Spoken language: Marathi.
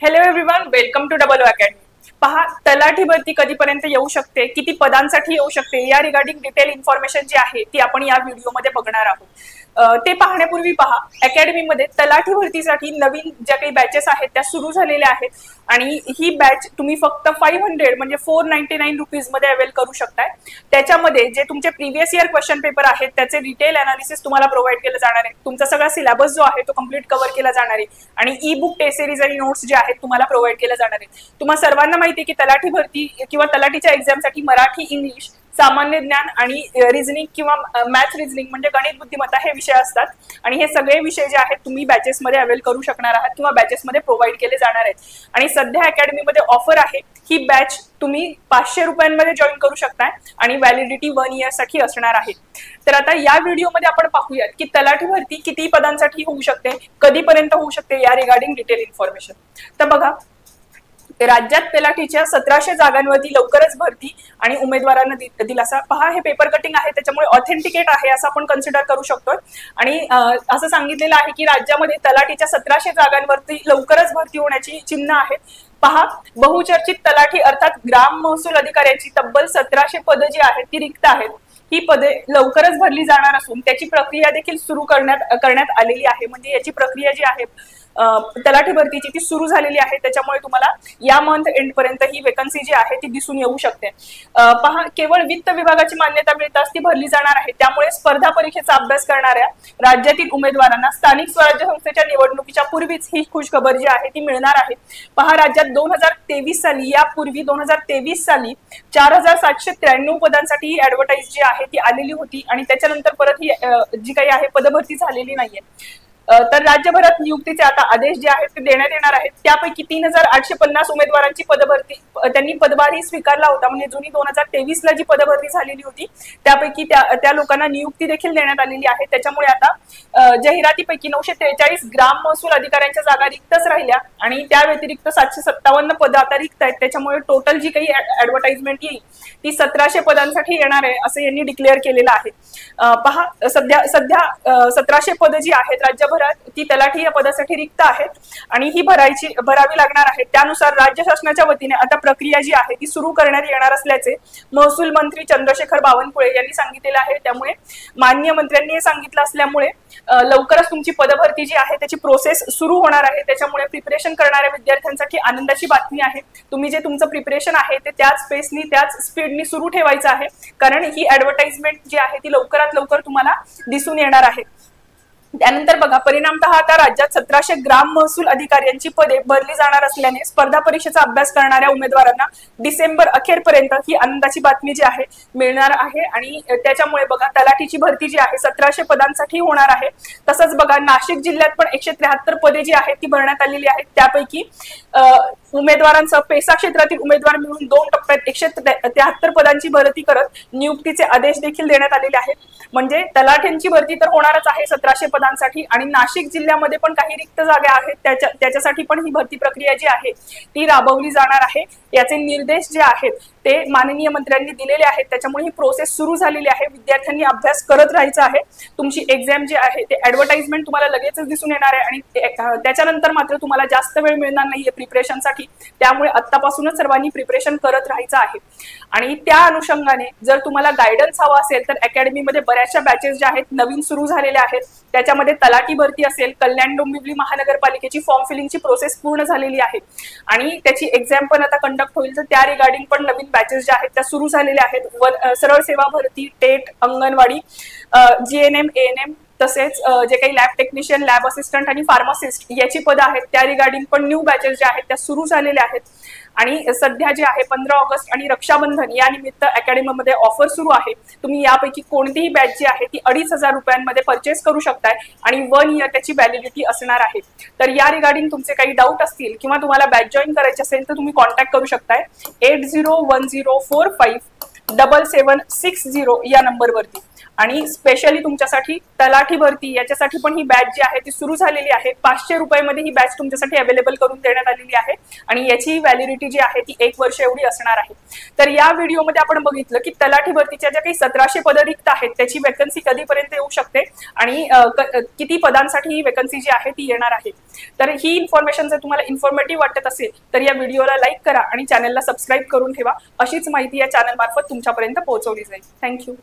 Hello everyone, welcome to double academy. पहा, तलाठी भरती कधीपर्यंत येऊ शकते, किती पदांसाठी येऊ शकते, या रिगार्डिंग डिटेल इन्फॉर्मेशन जी आहे ती आपण या व्हिडिओमध्ये बघणार आहोत। ते पाहण्यापूर्वी पहा, अकॅडमीमध्ये तलाठी भरतीसाठी नवीन ज्या काही बॅचेस आहेत त्या सुरू झालेल्या आहेत आणि ही बॅच तुम्ही फक्त 500 म्हणजे 499 रुपीज मध्ये अवेल करू शकताय। त्याच्यामध्ये जे तुमचे प्रीवियस इयर क्वेश्चन पेपर आहेत त्याचे डिटेल अनालिसिस तुम्हाला प्रोव्हाइड केलं जाणार आहे। तुमचा सगळा सिलेबस जो आहे तो कम्प्लीट कव्हर केला जाणार आहे आणि ई बुक टेस्ट सिरीज आणि नोट्स जे आहेत तुम्हाला प्रोव्हाइड केले जाणार आहे। तुम्हाला सर्वांना माहिती आहे की तलाठी भरती किंवा तलाठीच्या एक्झामसाठी मराठी, इंग्लिश, सामान्य ज्ञान आणि रिझनिंग किंवा मॅथ रिझनिंग म्हणजे गणित बुद्धिमत्ता हे विषय असतात आणि हे सगळे विषय जे आहेत तुम्ही बॅचेस मध्ये अवेल करू शकणार आहात किंवा बॅचेस मध्ये प्रोव्हाइड केले जाणार आहेत। आणि सध्या अकॅडमीमध्ये ऑफर आहे, ही बॅच तुम्ही 500 रुपयांमध्ये जॉईन करू शकताय आणि व्हॅलिडिटी 1 इयर साठी असणार आहे। तर आता या व्हिडिओमध्ये आपण पाहूयात की तलाठी भरती किती पदांसाठी होऊ शकते, कधीपर्यंत होऊ शकते, या रिगार्डिंग डिटेल इन्फॉर्मेशन। तर बघा, राज्यात तलाठीच्या 1700 जागांवरती लवकरच भरती आणि उमेदवारांना दिलासा। पहा, हे पेपर कटिंग आहे त्याच्यामुळे ऑथेंटिकेट आहे असं आपण कन्सिडर करू शकतो आणि असं सांगितलेलं आहे की राज्यामध्ये तलाठीच्या 1700 जागांवरती लवकरच भरती होण्याची चिन्ह आहेत। पहा, बहुचर्चित तलाठी अर्थात ग्राम महसूल अधिकाऱ्यांची तब्बल 1700 पदं जी आहेत ती रिक्त आहेत। ही पदे लवकरच भरली जाणार असून त्याची प्रक्रिया देखील सुरू करण्यात आलेली आहे। म्हणजे याची प्रक्रिया जी आहे तलाठी भरतीची ती सुरू झालेली आहे, त्याच्यामुळे तुम्हाला या मंथ एंड पर्यंत ही वेकन्सी जी आहे ती दिसून येऊ शकते। पहा, केवळ वित्त विभागाची मान्यता मिळताच ती भरली जाणार आहे, त्यामुळे स्पर्धा परीक्षेचा अभ्यास करणाऱ्या राज्यातील उमेदवारांना स्थानिक स्वराज्य संस्थेच्या निवडणुकीच्या पूर्वीच ही खुशखबर जी आहे ती मिळणार आहे। पहा, राज्यात 2023 साली, यापूर्वी 2023 साली 4793 पदांसाठी ही ऍडव्हर्टाइज जी आहे ती आलेली होती आणि त्याच्यानंतर परत ही जी काही आहे पदभरती झालेली नाहीये। तर राज्यभरात नियुक्तीचे आता आदेश जे आहेत ते देण्यात येणार आहेत। त्यापैकी 3850 उमेदवारांची पदभरती त्यांनी पदभारही स्वीकारला होता। म्हणजे जुनी 2023 ला जी पदभरती झालेली होती त्यापैकी त्या लोकांना नियुक्ती देखील देण्यात आलेली आहे। त्याच्यामुळे आता जाहिरातीपैकी 943 ग्राम महसूल अधिकाऱ्यांच्या जागा रिक्तच राहिल्या आणि त्या व्यतिरिक्त 757 पदं आता रिक्त आहेत। त्याच्यामुळे टोटल जी काही ऍडव्हर्टाइजमेंट येईल ती 1700 पदांसाठी येणार आहे असं यांनी डिक्लेअर केलेलं आहे। पहा, सध्या 1700 पदं जी आहेत राज्यभरात ती तलाठी या पदासाठी रिक्त आहेत आणि ही भरावी लागणार आहे। त्यानुसार राज्य शासनाच्या वतीने आता प्रक्रिया जी आहे ती सुरू करण्यात येणार असल्याचे महसूल मंत्री चंद्रशेखर बावनकुळे यांनी सांगितलेले आहे। त्यामुळे माननीय मंत्र्यांनी हे सांगितलं असल्यामुळे लवकरच तुमची पदभरती जी आहे त्याची प्रोसेस सुरू होणार आहे। त्याच्यामुळे प्रिपरेशन करणाऱ्या विद्यार्थ्यांसाठी आनंदाची बातमी आहे। तुम्ही जे तुमचं प्रिपरेशन आहे ते त्याच पेसनी त्याच स्पीडनी सुरू ठेवायचं आहे, कारण ही ऍडव्हर्टाइजमेंट जी आहे ती लवकरात लवकर तुम्हाला दिसून येणार आहे। त्यानंतर बघा, परिणामतः आता राज्यात 1700 ग्राम महसूल अधिकाऱ्यांची पदे भरली जाणार असल्याने स्पर्धा परीक्षेचा अभ्यास करणाऱ्या उमेदवारांना डिसेंबर अखेरपर्यंत ही आनंदाची बातमी जी आहे मिळणार आहे आणि त्याच्यामुळे बघा तलाठीची भरती जी आहे 1700 पदांसाठी होणार आहे। तसंच बघा, नाशिक जिल्ह्यात पण 173 पदे जी आहेत ती भरण्यात आलेली आहेत। त्यापैकी उमेदवारांसह पेसा क्षेत्रातील उमेदवार मिळून 2 टप्प्यात 173 पदांची भरती करत नियुक्तीचे आदेश देखील देण्यात आलेले आहेत। म्हणजे तलाठ्यांची भरती तर होणारच आहे 1700 पदांसाठी आणि नाशिक जिल्ह्यामध्ये पण काही रिक्त जागा आहेत त्याच्यासाठी पण ही भरती प्रक्रिया जी आहे ती राबवली जाणार आहे। याचे निर्देश जे आहेत ते माननीय मंत्र्यांनी दिलेले आहेत, त्याच्यामुळे ही प्रोसेस सुरू झालेली आहे। विद्यार्थ्यांनी अभ्यास करत राहायचा आहे। तुमची एक्झाम जी आहे ते ऍडव्हर्टाइजमेंट तुम्हाला लगेचच दिसून येणार आहे आणि त्याच्यानंतर मात्र तुम्हाला जास्त वेळ मिळणार नाहीये प्रिपरेशनसाठी, त्यामुळे आत्तापासूनच सर्वांनी प्रिपरेशन करत राहायचं आहे। आणि त्या अनुषंगाने जर तुम्हाला गायडन्स हवा असेल तर अकॅडमीमध्ये बऱ्याचशा बॅचेस ज्या आहेत नवीन सुरू झालेल्या आहेत। त्याच्यामध्ये तलाठी भरती असेल, कल्याण डोंबिवली महानगरपालिकेची फॉर्म फिलिंगची प्रोसेस पूर्ण झालेली आहे आणि त्याची एक्झाम पण आता कंडक्ट होईल। तर त्या रिगार्डिंग पण नवीन बॅचेस ज्या आहेत त्या सुरू झालेल्या आहेत। सरळ सेवा भरती, टेट, अंगणवाडी, GNM, ANM, तसेच जे काही लॅब टेक्निशियन, लॅब असिस्टंट आणि फार्मासिस्ट याची पदं आहेत त्या रिगार्डिंग पण न्यू बॅचेस ज्या आहेत त्या सुरू झालेल्या आहेत। आणि सध्या जे आहे 15 ऑगस्ट आणि रक्षाबंधन या निमित्त अकॅडमीमध्ये ऑफर सुरू आहे। तुम्ही यापैकी कोणतीही बॅच जी आहे ती 2500 रुपयांमध्ये परचेस करू शकताय आणि 1 इयर त्याची व्हॅलिडिटी असणार आहे। तर या रिगार्डिंग तुमचे काही डाऊट असतील किंवा तुम्हाला बॅच जॉईन करायची असेल तर तुम्ही कॉन्टॅक्ट करू शकताय 8010457760 या नंबरवरती आणि स्पेशली तुमच्यासाठी तलाठी भरती याच्यासाठी पण ही बॅच जी आहे ती सुरू झालेली आहे. 500 रुपयामध्ये ही बॅच तुमच्यासाठी अवेलेबल करून देण्यात आलेली आहे आणि याची व्हॅलिडिटी जी आहे ती 1 वर्ष एवढी असणार आहे. तर या व्हिडिओमध्ये आपण बघितलं की तलाठी भरतीच्या ज्या काही 1700 पद रिक्त आहेत त्याची वेकन्सी कधीपर्यंत येऊ शकते आणि किती पदांसाठी ही वेकन्सी जी आहे ती येणार आहे. तर ही इन्फॉर्मेशन जर तुम्हाला इन्फॉर्मेटिव्ह वाटत असेल तर या व्हिडिओला लाईक करा आणि चॅनलला सबस्क्राईब करून ठेवा. अशीच माहिती या चॅनल मार्फत तुमच्यापर्यंत पोहोचवली जाईल. थँक्यू.